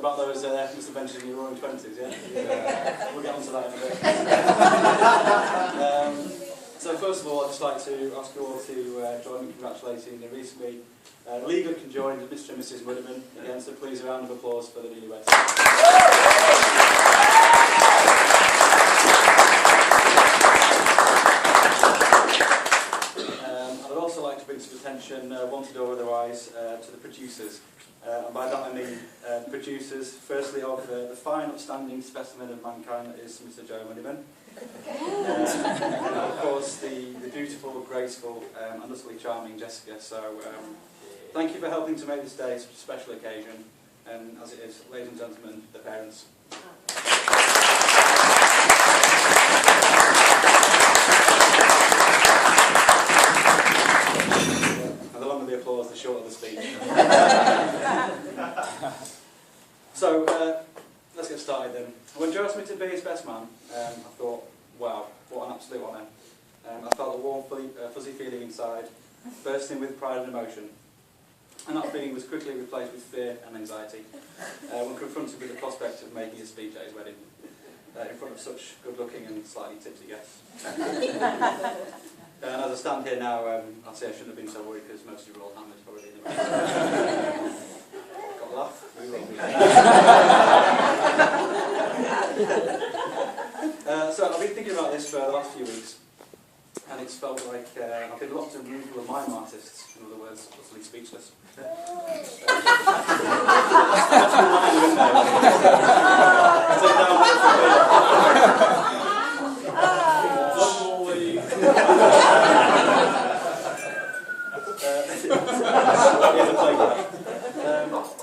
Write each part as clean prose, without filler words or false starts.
about those misadventures in your roaring 20s, yeah? We'll get onto that in a bit. So first of all, I'd just like to ask you all to join me in congratulating the recently legally conjoined Mr and Mrs Muddiman. Again, so please a round of applause for the newlyweds. I'd also like to bring to attention, wanted or otherwise, to the producers. And by that I mean producers, firstly of the fine, upstanding specimen of mankind that is Mr Joe Muddiman. And of course the beautiful, graceful and utterly charming Jessica. So thank you for helping to make this day such a special occasion, and as it is, ladies and gentlemen, the parents. And the longer the applause, the shorter the speech. So let's get started then. When Joe asked me to be his best man, I thought, wow, what an absolute honour. I felt a warm, fuzzy feeling inside, bursting with pride and emotion. And that feeling was quickly replaced with fear and anxiety when confronted with the prospect of making a speech at his wedding, in front of such good-looking and slightly tipsy guests. And as I stand here now, I'd say I shouldn't have been so worried because most of you are all hammered probably in the back. Got a laugh? We will be. So I've been thinking about this for the last few weeks, and it's felt like I've been locked in a room full of mime artists, in other words, utterly speechless.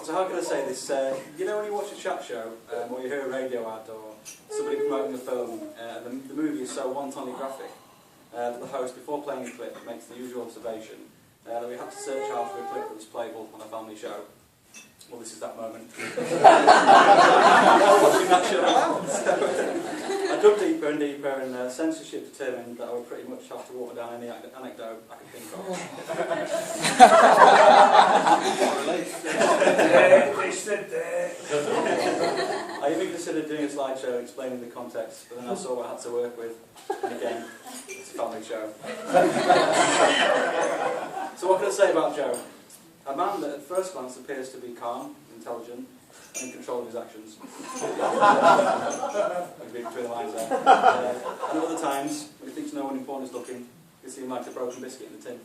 So how can I say this? You know when you watch a chat show, or you hear a radio ad, or somebody promoting a film, the movie is so wantonly graphic that the host, before playing a clip, makes the usual observation that we have to search hard for a clip that was playable on a family show. Well, this is that moment. Watching that show. I dug deeper and deeper, and censorship determined that I would pretty much have to water down any anecdote I could think of. I even considered doing a slideshow explaining the context, but then I saw what I had to work with, and again, it's a family show. So what can I say about Joe? A man that at first glance appears to be calm, intelligent, and in control of his actions. I can read between the lines there. And other times, when he thinks no one important is looking, he seems like a broken biscuit in a tin.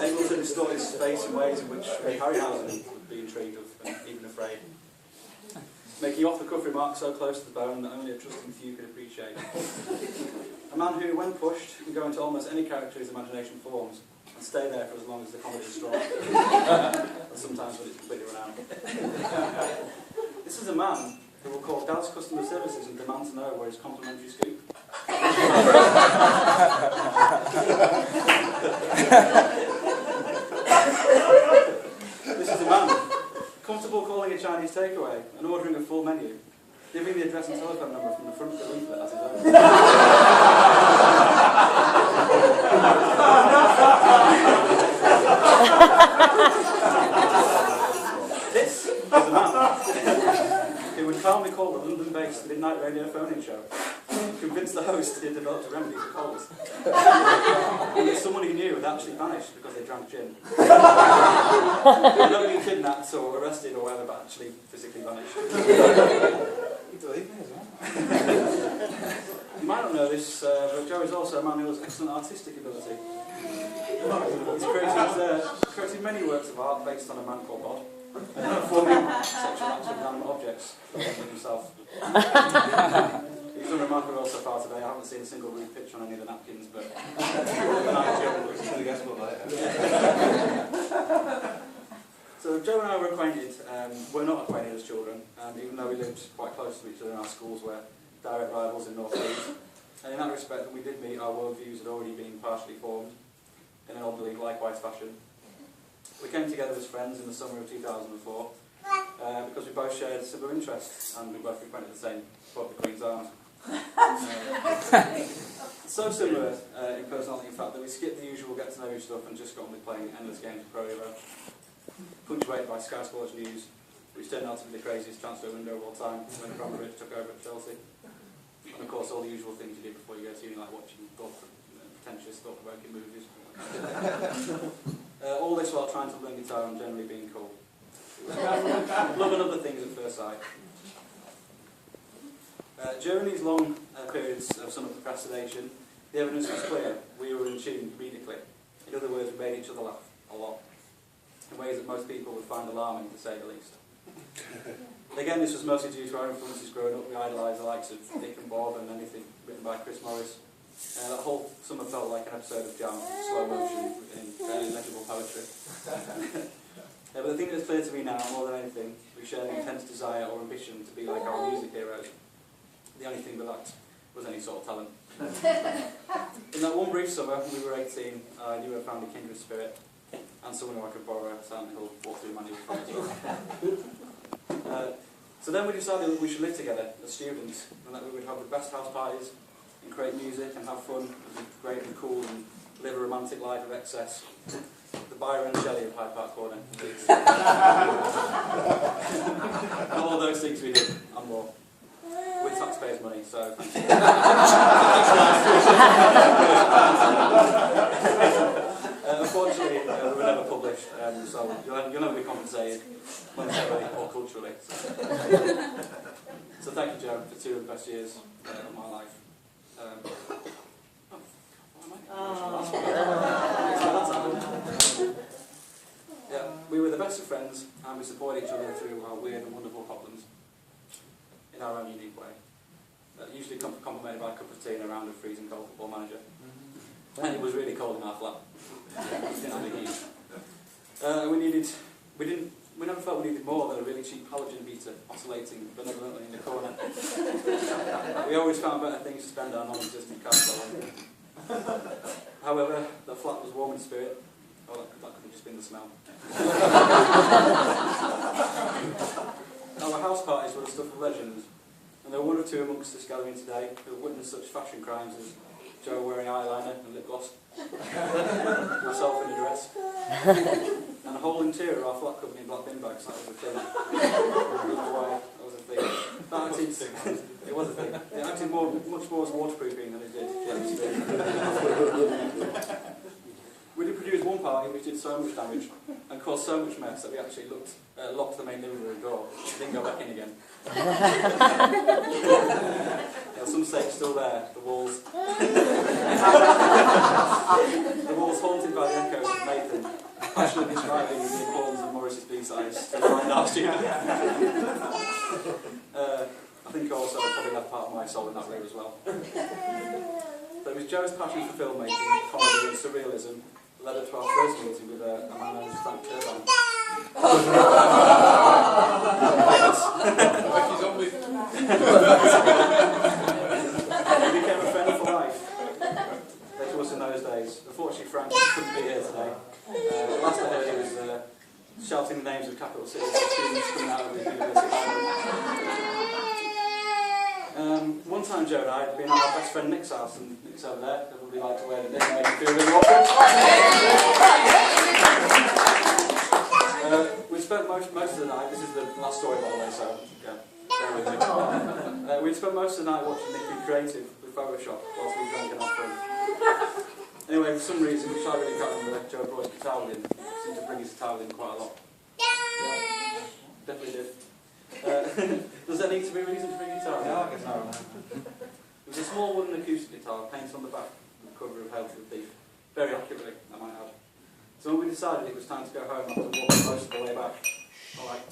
Able to distort his face in ways in which Harryhausen would be intrigued of and even afraid. Making off-the-cuff remarks so close to the bone that only a trusting few could appreciate. A man who, when pushed, can go into almost any character his imagination forms and stay there for as long as the comedy is strong. And sometimes when it's completely run out. This is a man who will call Dad's customer services and demand to know where his complimentary scoop. This is a man comfortable calling a Chinese takeaway and ordering a full menu, giving the address and telephone number from the front of the leaflet as his own. This is a man who would calmly call the London-based midnight radio phone-in show, convince the host that he had developed a remedy for colds, and that someone he knew had actually vanished because they drank gin. Not being kidnapped or arrested or whatever, but actually physically vanished. You might not know this, but Joe is also a man who has excellent artistic ability. He's created many works of art based on a man called God, performing sexual acts with inanimate objects, like himself. He's done remarkable so far today. I haven't seen a single rude picture on any of the napkins, but So Joe and I were acquainted. We're not acquainted as children, even though we lived quite close to each other and our schools were direct rivals in North Leeds. And in that respect, when we did meet, our worldviews had already been partially formed in an orderly, likewise fashion. We came together as friends in the summer of 2004 because we both shared similar interests and we both frequented the same pub, the Queen's Arms. so similar in personality, in fact, that we skipped the usual get-to-know-you stuff and just got on with playing endless games of Pro Evo, punctuated by Sky Sports News, which turned out to be the craziest transfer window of all time when Abramovich took over at Chelsea. And of course, all the usual things you do before you go to uni, like watching pretentious, thought-provoking movies. All this while trying to learn guitar and generally being cool. Love and other things at first sight. During these long periods of summer procrastination, the evidence was clear. We were in tune comedically. In other words, we made each other laugh a lot, in ways that most people would find alarming, to say the least. Again, this was mostly due to our influences growing up. We idolised the likes of Dick and Bob and anything written by Chris Morris. That whole summer felt like an episode of Jam, slow motion, in barely legible poetry. But the thing that's clear to me now, more than anything, we shared an intense desire or ambition to be like our music heroes. The only thing we lacked was any sort of talent. In that one brief summer, we were 18, I knew I found a kindred spirit, and someone who I could borrow a Silent Hill walkthrough manual from as well. So then we decided that we should live together as students, and that we would have the best house parties, and create music and have fun, and be great and cool, and live a romantic life of excess. The Byron Shelley of Hyde Park Corner. And all those things we did, and more. With taxpayers' money, so thank you. Unfortunately, we were never published, so you'll never be compensated monetarily or culturally. So thank you, Joe, for 2 of the best years of my life. Yeah, we were the best of friends, and we supported each other through our weird and wonderful problems in our own unique way. Usually complemented by a cup of tea and a round of freezing cold Football Manager. And it was really cold in our flat. We never felt we needed more than a really cheap halogen meter oscillating benevolently in the corner. We always found better things to spend our non-existent cash flow on. However, the flat was warm in spirit. Oh, that could have just been the smell. Our house parties were the stuff of legends, and there were 1 or 2 amongst us gathering today who have witnessed such fashion crimes as Joe wearing eyeliner and lip gloss, myself in a dress, and a whole interior of our flat covered in black bin bags. That was a thing. That was a thing. That acted, it was a thing. It acted much more as waterproofing than it did GMC. We did produce one party which did so much damage and caused so much mess that we actually locked the main living room door. Didn't go back in again. Some say it's still there, the walls. The walls haunted by the echoes of Nathan, passionately describing the importance of Morris's B-sides to find last year. I think also I probably have part of my soul in that room as well. But it was Joe's passion for filmmaking, comedy and surrealism led up to our first meeting with a man known as Frank Turban. He became a friend for life. That was in those days. Unfortunately, Frank couldn't be here today. Last I heard, he was shouting the names of capital cities to students coming out of the university library. One time, Joe and I had been at our best friend Nick's house, and Nick's over there. Everybody liked to wear the Nick and make him feel really awkward. We spent most of the night. This is the last story, by the way, so yeah, bear with me. We spent most of the night watching Nick be creative with Photoshop whilst we drank and had fun. Anyway, for some reason, which I really can't remember, Joe brought his guitar in. Seemed to bring his guitar in quite a lot. Yeah, definitely did. Does there need to be a reason to bring a guitar? No, I guess not. It was a small wooden acoustic guitar painted on the back and the cover of Hail to the Thief. Very accurately, I might add. So when we decided it was time to go home after walking most of the way back, alright,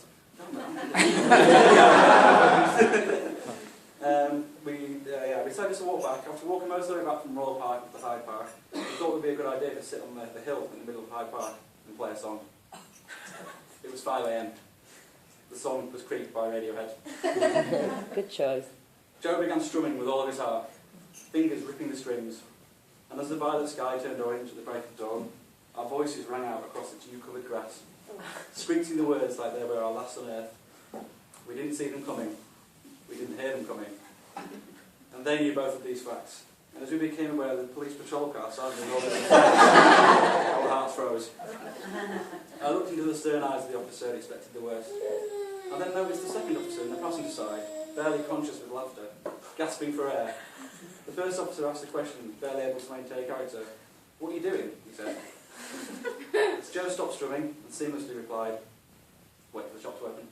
we decided to walk back. After walking most of the way back from Royal Park to Hyde Park, we thought it would be a good idea to sit on the hill in the middle of Hyde Park and play a song. It was 5 AM. The song was Creep by Radiohead. Good choice. Joe began strumming with all of his heart, fingers ripping the strings, and as the violet sky turned orange at the break of dawn, our voices rang out across the dew-covered grass, screeching the words like they were our last on earth. We didn't see them coming. We didn't hear them coming. And they knew both of these facts, And as we became aware of the police patrol car started to roll in the our hearts froze. I looked into the stern eyes of the officer and expected the worst. I then noticed the second officer in the passenger side, barely conscious with laughter, gasping for air. The first officer asked a question, barely able to maintain character. "What are you doing?" he said. Joe stopped strumming and seamlessly replied, "Wait for the shop to open."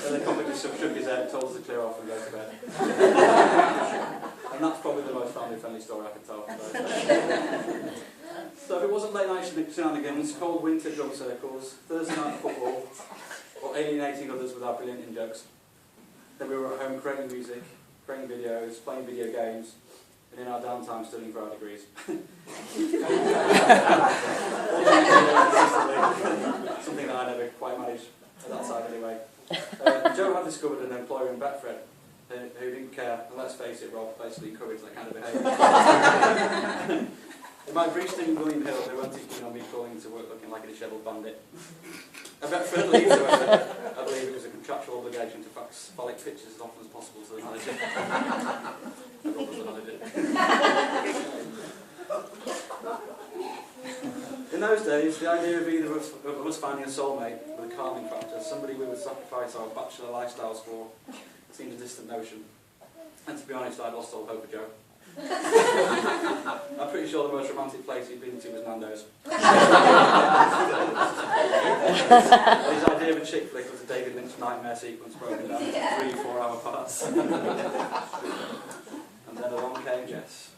And the convict just shook his head, told us to clear off and go to bed. And that's probably the most family-friendly story I could tell. So if it wasn't late night shenanigans, cold winter drum circles, Thursday night football, or alienating others with our brilliant in-jokes, then we were at home creating music, creating videos, playing video games, and in our downtime studying for our degrees. Something that I never quite managed at that time anyway. Joe had discovered an employer in Betfred who didn't care, and let's face it, Rob basically encouraged that kind of behaviour. In my brief stint in William Hill, they weren't too keen on me calling to work looking like a dishevelled bandit. I bet Fred Leeds, however, I believe it was a contractual obligation to fax phallic pictures as often as possible to the manager. And Rob was the manager. In those days, the idea of either of us finding a soulmate with a calming factor, somebody we would sacrifice our bachelor lifestyles for, seemed a distant notion. And to be honest, I'd lost all hope for Joe. I'm pretty sure the most romantic place he'd been to was Nando's. His idea of a chick flick was a David Lynch nightmare sequence broken down into 3 4-hour parts. And then along came Jess.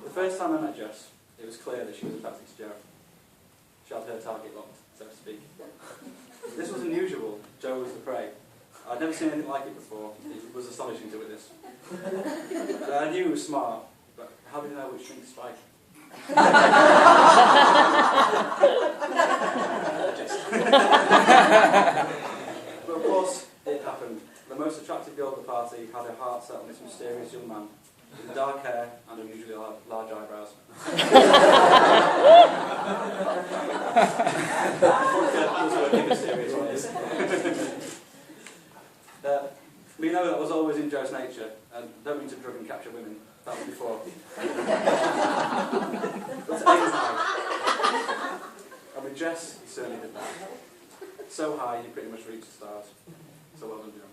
The first time I met Jess, it was clear that she was attracted to Joe. She had her target locked, so to speak. This was unusual. Joe was the prey. I'd never seen anything like it before. It was astonishing to witness. I knew he was smart, but how did he know which string to strike? But of course, it happened. The most attractive girl at the party had her heart set on this mysterious young man with dark hair and unusually large eyebrows. Mysterious ways. We know that was always in Joe's nature, and don't mean to drug and capture women, that was before. But to aim high. And with Jess, he certainly did that. So high, he pretty much reached the stars. So well done, Joe.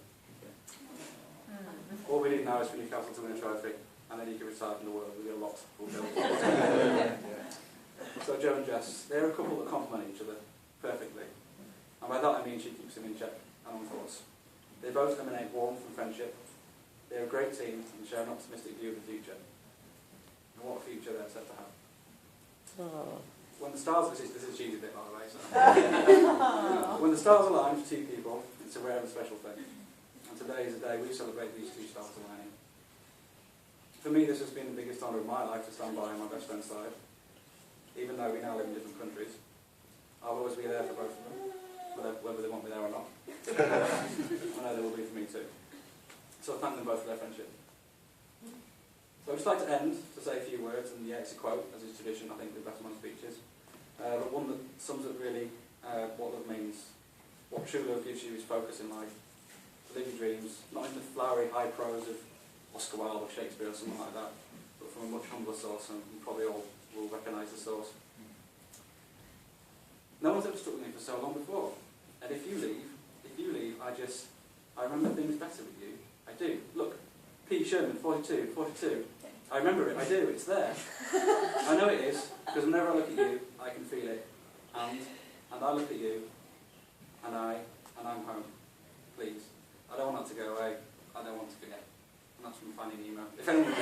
All we need now is for Newcastle to win a trophy, and then he can retire from the world with a lot. So Joe and Jess, they're a couple that complement each other perfectly. And by that I mean she keeps him in check and on course. They both emanate warmth and friendship. They're a great team and share an optimistic view of the future. And what a future they're set to have. Oh. When the stars, this is a cheesy bit by the way, so. When the stars align for two people, it's a rare and special thing. And today is the day we celebrate these two stars aligning. For me, this has been the biggest honour of my life to stand by my best friend's side. Even though we now live in different countries, I'll always be there for both of them, whether they want me there or not. I know they will be for me too. So I thank them both for their friendship. So I'd just like to end to say a few words, and yeah, it's a quote, as is tradition, I think, with best among speeches. But one that sums up really what love means. What true love gives you is focus in life, to live your dreams, not in the flowery high prose of Oscar Wilde or Shakespeare or something like that, but from a much humbler source, and you probably all will recognise the source. No one's ever stuck with me for so long before, and if you leave, I remember things better with you. I do. Look, P. Sherman, 42. I remember it, I do, it's there. I know it is, because whenever I look at you, I can feel it. And I look at you, and I'm home. Please. I don't want that to go away. I don't want to forget. And that's from finding email. If anyone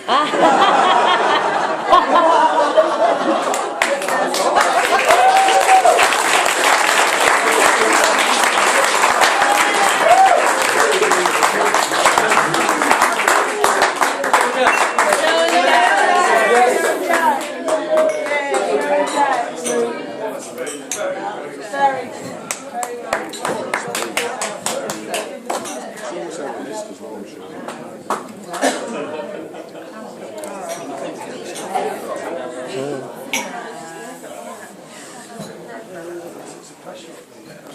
Very pressure.